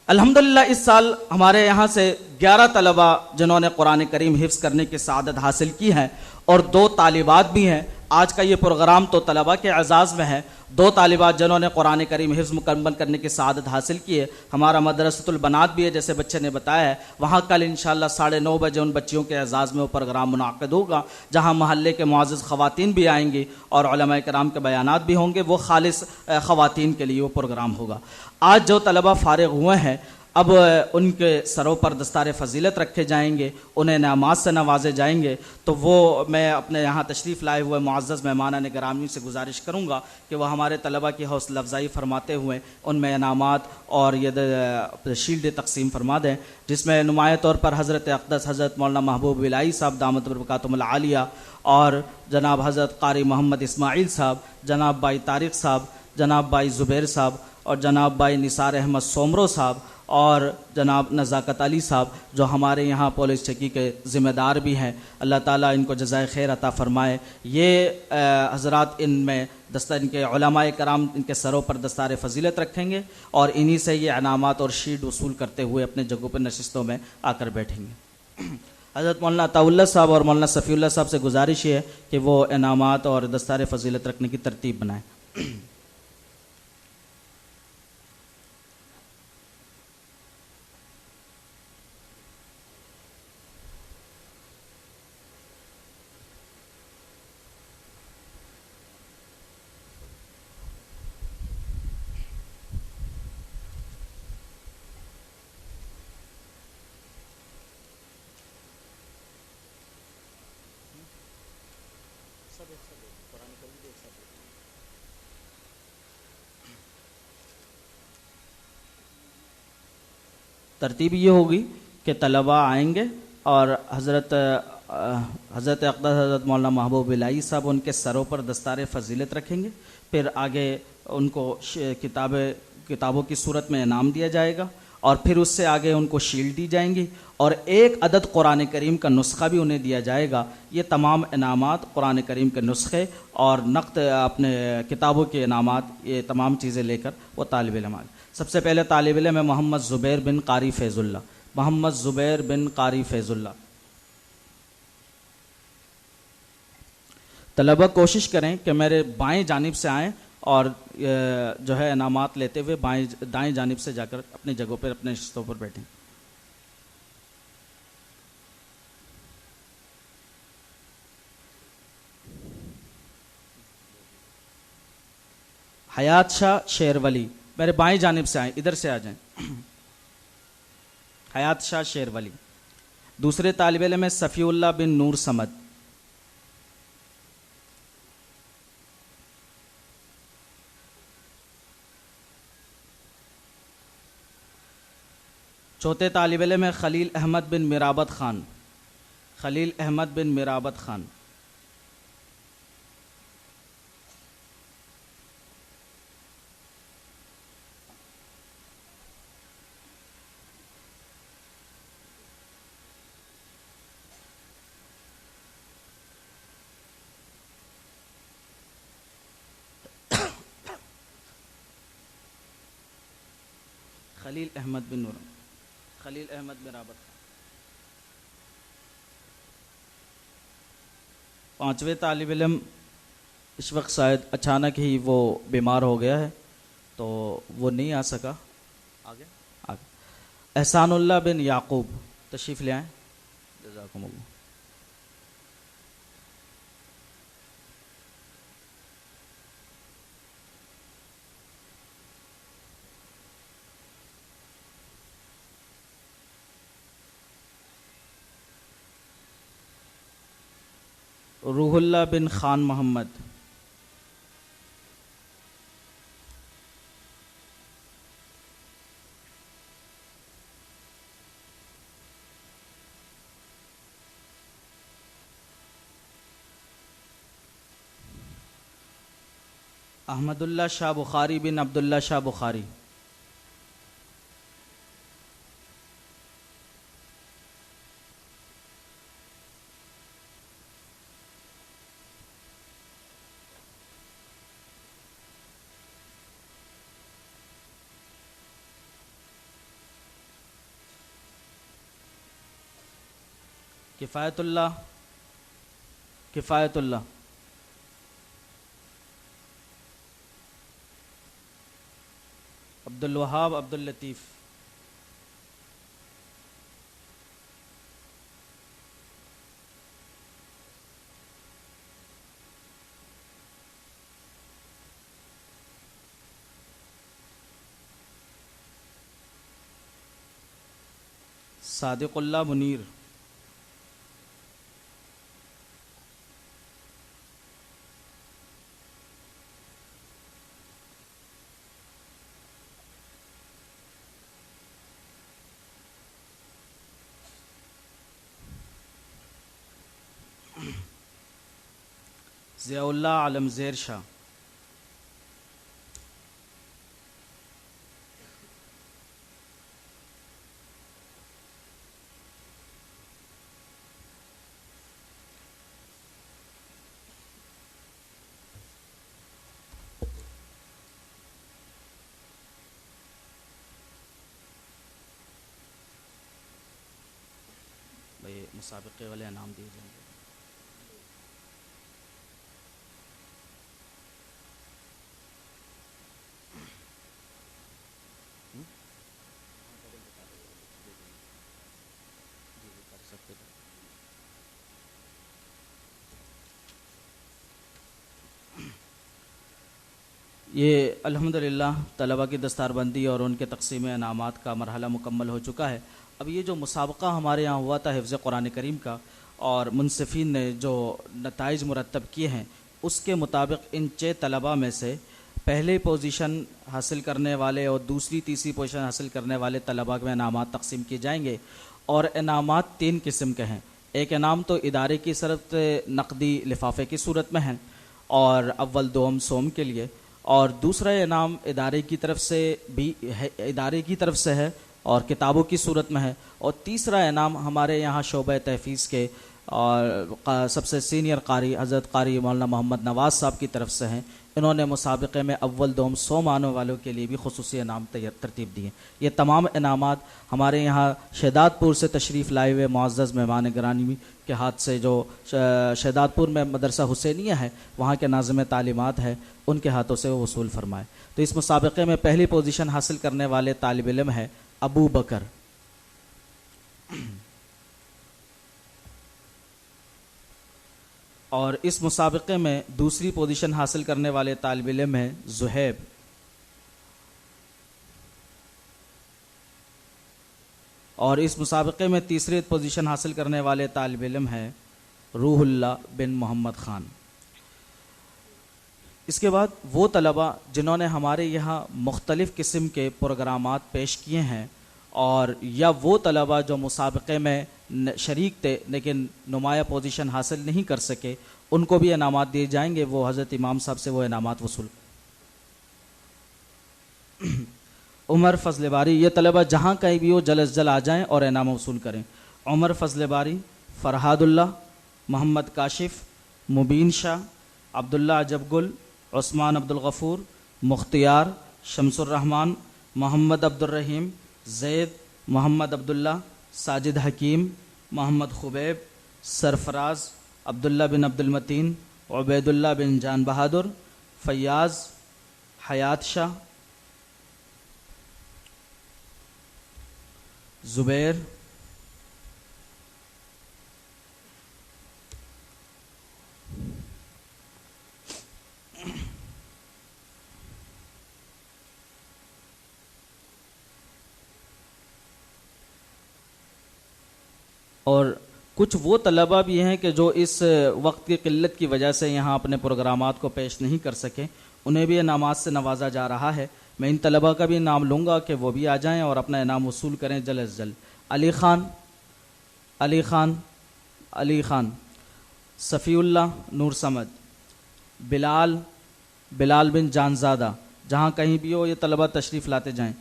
الحمدللہ اس سال ہمارے یہاں سے 11 طلبہ جنہوں نے قرآن کریم حفظ کرنے کی سعادت حاصل کی ہے اور 2 طالبات بھی ہیں۔ آج کا یہ پروگرام تو طلبہ کے اعزاز میں ہے۔ 2 طالبات جنہوں نے قرآن کریم حفظ مکمل کرنے کی سعادت حاصل کی ہے۔ ہمارا مدرسۃ البنات بھی ہے، جیسے بچے نے بتایا ہے، وہاں کل انشاءاللہ 9:30 بجے ان بچیوں کے اعزاز میں وہ پروگرام منعقد ہوگا، جہاں محلے کے معزز خواتین بھی آئیں گی اور علماء کرام کے بیانات بھی ہوں گے۔ وہ خالص خواتین کے لیے وہ پروگرام ہوگا۔ آج جو طلبہ فارغ ہوئے ہیں، اب ان کے سروں پر دستار فضیلت رکھے جائیں گے، انہیں انعامات سے نوازے جائیں گے۔ تو وہ میں اپنے یہاں تشریف لائے ہوئے معزز مہمانان گرامی سے گزارش کروں گا کہ وہ ہمارے طلبہ کی حوصلہ افزائی فرماتے ہوئے ان میں انعامات اور یہ شیلڈ تقسیم فرما دیں، جس میں نمایاں طور پر حضرت اقدس حضرت مولانا محبوب الہی صاحب دامت برکاتہم العالیہ اور جناب حضرت قاری محمد اسماعیل صاحب، جناب بھائی طارق صاحب، جناب بھائی زبیر صاحب اور جناب بھائی نثار احمد سومرو صاحب اور جناب نزاکت علی صاحب، جو ہمارے یہاں پولیس چکی کے ذمہ دار بھی ہیں۔ اللہ تعالیٰ ان کو جزائے خیر عطا فرمائے۔ یہ حضرات ان میں ان کے علماء کرام ان کے سروں پر دستار فضیلت رکھیں گے اور انہی سے یہ انعامات اور شیلڈ وصول کرتے ہوئے اپنے جگہوں پر نشستوں میں آ کر بیٹھیں گے۔ حضرت مولانا عطا اللہ صاحب اور مولانا صفی اللہ صاحب سے گزارش یہ ہے کہ وہ انعامات اور دستار فضیلت رکھنے کی ترتیب بنائیں۔ ترتیب یہ ہوگی کہ طلباء آئیں گے اور حضرت اقدس حضرت مولانا محبوب الہی صاحب ان کے سروں پر دستار فضیلت رکھیں گے، پھر آگے ان کو کتابوں کی صورت میں انعام دیا جائے گا اور پھر اس سے آگے ان کو شیلڈ دی جائیں گی اور 1 عدد قرآن کریم کا نسخہ بھی انہیں دیا جائے گا۔ یہ تمام انعامات قرآن کریم کے نسخے اور نقد اپنے کتابوں کے انعامات، یہ تمام چیزیں لے کر وہ طالب علم آئے۔ سب سے پہلے طالب علم ہے محمد زبیر بن قاری فیض اللہ۔ محمد زبیر بن قاری فیض اللہ۔ طلبہ کوشش کریں کہ میرے بائیں جانب سے آئیں اور جو ہے انعامات لیتے ہوئے دائیں جانب سے جا کر اپنی جگہوں پر اپنے نشستوں پر بیٹھیں۔ حیات شاہ شیر ولی، میرے بائیں جانب سے آئیں، ادھر سے آ جائیں۔ حیات شاہ شیر ولی۔ دوسرے طالب علم ہے صفی اللہ بن نور سمد۔ چوتھے طالب علم ہے خلیل احمد بن مرابط خان۔ خلیل احمد بن مرابط خان۔ خلیل احمد بن نور، خلیل احمد مرابط خان۔ پانچویں طالب علم اس وقت شاید اچانک ہی وہ بیمار ہو گیا ہے تو وہ نہیں آ سکا۔ آگے احسان اللہ بن یعقوب، تشریف لے آئیں، جزاکم اللہ۔ روح اللہ بن خان محمد۔ احمد اللہ شاہ بخاری بن عبداللہ شاہ بخاری۔ کفایت اللہ، کفایت اللہ، عبد الوہاب، عبد اللطیف، صادق اللہ منیر، ضیاء اللہ عالم زیر شاہ، بھائی مسابقے والے انعام دیے جائیں گے۔ یہ الحمدللہ طلبہ کی دستار بندی اور ان کے تقسیم انعامات کا مرحلہ مکمل ہو چکا ہے۔ اب یہ جو مسابقہ ہمارے یہاں ہوا تھا حفظ قرآن کریم کا، اور منصفین نے جو نتائج مرتب کیے ہیں اس کے مطابق ان 6 طلبہ میں سے پہلے پوزیشن حاصل کرنے والے اور دوسری تیسری پوزیشن حاصل کرنے والے طلبہ میں انعامات تقسیم کیے جائیں گے، اور انعامات 3 قسم کے ہیں۔ ایک انعام تو ادارے کی طرف نقدی لفافے کی صورت میں ہے اور اول دوم سوم کے لیے، اور دوسرا انعام ادارے کی طرف سے ہے اور کتابوں کی صورت میں ہے، اور تیسرا انعام ہمارے یہاں شعبہ تحفیظ کے اور سب سے سینئر قاری حضرت قاری مولانا محمد نواز صاحب کی طرف سے ہیں۔ انہوں نے مسابقے میں اول دوم 100 آنے والوں کے لیے بھی خصوصی انعام ترتیب دیے۔ یہ تمام انعامات ہمارے یہاں شہداد پور سے تشریف لائے ہوئے معزز مہمان گرامی کے ہاتھ سے، جو شہداد پور میں مدرسہ حسینیہ ہے وہاں کے ناظم تعلیمات ہے، ان کے ہاتھوں سے وہ وصول فرمائے۔ تو اس مسابقے میں پہلی پوزیشن حاصل کرنے والے طالب علم ہے ابو بکر، اور اس مسابقے میں دوسری پوزیشن حاصل کرنے والے طالب علم ہیں زہیب، اور اس مسابقے میں تیسری پوزیشن حاصل کرنے والے طالب علم ہیں روح اللہ بن محمد خان۔ اس کے بعد وہ طلبہ جنہوں نے ہمارے یہاں مختلف قسم کے پروگرامات پیش کیے ہیں، اور یا وہ طلبہ جو مسابقے میں شریک تھے لیکن نمایاں پوزیشن حاصل نہیں کر سکے، ان کو بھی انعامات دیے جائیں گے۔ وہ حضرت امام صاحب سے وہ انعامات وصول۔ عمر فضل باری، یہ طلبہ جہاں کہیں بھی ہو جلد از جلد آ جائیں اور انعام وصول کریں۔ عمر فضل باری، فرحاد اللہ، محمد کاشف، مبین شاہ، عبداللہ عجب گل، عثمان عبد الغفور، مختیار، شمس الرحمان، محمد عبد الرحیم، زید، محمد عبداللہ، ساجد حکیم، محمد خبیب، سرفراز، عبداللہ بن عبد المتین، عبید اللہ بن جان بہادر، فیاض، حیات شاہ، زبیر، اور کچھ وہ طلبہ بھی ہیں کہ جو اس وقت کی قلت کی وجہ سے یہاں اپنے پروگرامات کو پیش نہیں کر سکے، انہیں بھی انعامات سے نوازا جا رہا ہے۔ میں ان طلبہ کا بھی نام لوں گا کہ وہ بھی آ جائیں اور اپنا انعام وصول کریں جلد از جلد۔ علی خان، علی خان، علی خان، صفی اللہ نور سمد، بلال، بلال بن جانزادہ، جہاں کہیں بھی ہو یہ طلبہ تشریف لاتے جائیں۔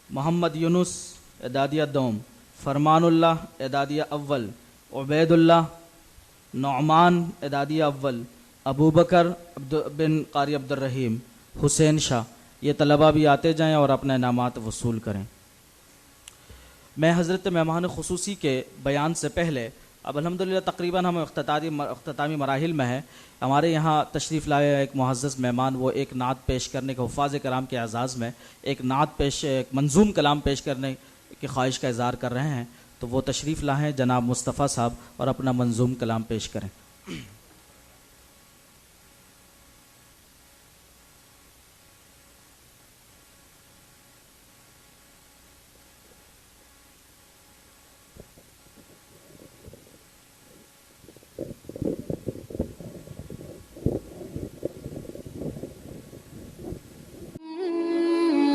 محمد یونس، اعدادیہ دوم، فرمان اللہ، اعدادیہ اول، عبید اللہ، نعمان، اعدادیہ اول، ابو بکر بن قاری عبد الرحیم، حسین شاہ، یہ طلبہ بھی آتے جائیں اور اپنے انعامات وصول کریں۔ میں حضرت مہمان خصوصی کے بیان سے پہلے اب الحمدللہ تقریباً ہم اختتامی مراحل میں ہیں. ہمارے یہاں تشریف لائے ایک معزز مہمان، وہ ایک نعت پیش کرنے کے حفاظ کلام کے اعزاز میں ایک منظوم کلام پیش کرنے کی خواہش کا اظہار کر رہے ہیں. تو وہ تشریف لائیں جناب مصطفیٰ صاحب اور اپنا منظوم کلام پیش کریں.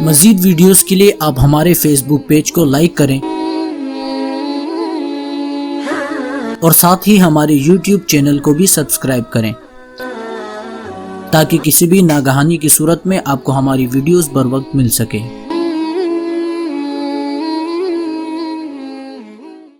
مزید ویڈیوز کے لیے آپ ہمارے فیس بک پیج کو لائک کریں اور ساتھ ہی ہمارے یوٹیوب چینل کو بھی سبسکرائب کریں تاکہ کسی بھی ناگہانی کی صورت میں آپ کو ہماری ویڈیوز بر وقت مل سکے.